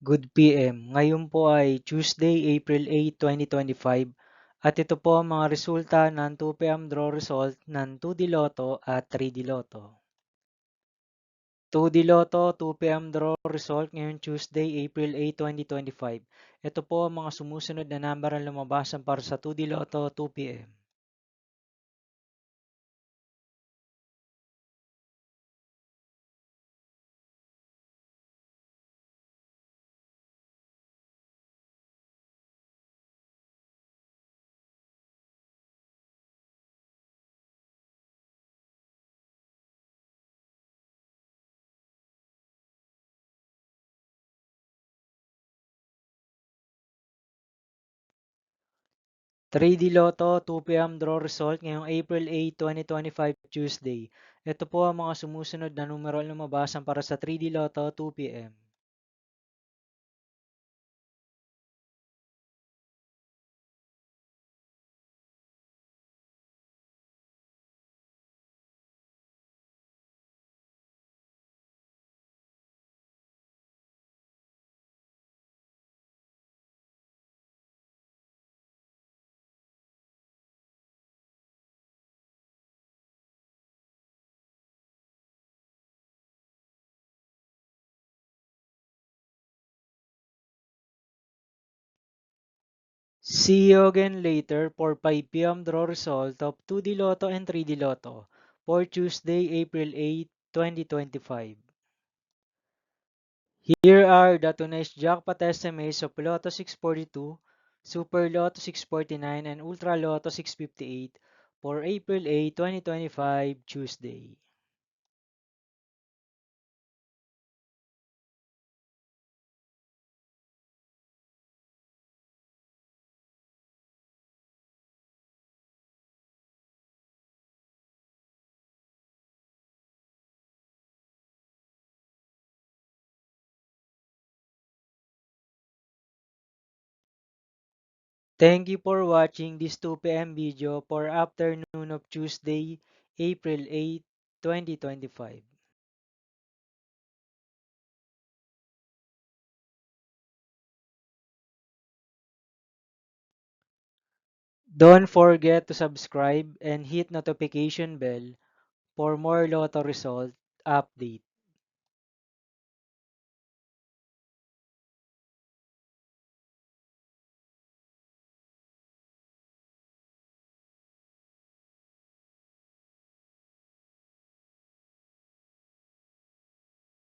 Good PM. Ngayon po ay Tuesday, April 8, 2025 at ito po ang mga resulta ng 2 PM draw result ng 2D Lotto at 3D Lotto. 2D Lotto 2 PM draw result ngayong Tuesday, April 8, 2025. Ito po ang mga sumusunod na number ang lumabasan para sa 2D Lotto 2 PM. 3D Lotto 2 PM draw result ngayong April 8, 2025 Tuesday. Ito po ang mga sumusunod na numero ang lumabasan para sa 3D Lotto 2 PM. See you again later for 5 PM draw result of 2D Lotto and 3D Lotto for Tuesday, April 8, 2025. Here are the tonight's jackpot estimates of Lotto 642, Super Lotto 649, and Ultra Lotto 658 for April 8, 2025, Tuesday. Thank you for watching this 2 PM video for afternoon of Tuesday, April 8, 2025. Don't forget to subscribe and hit notification bell for more Lotto result update.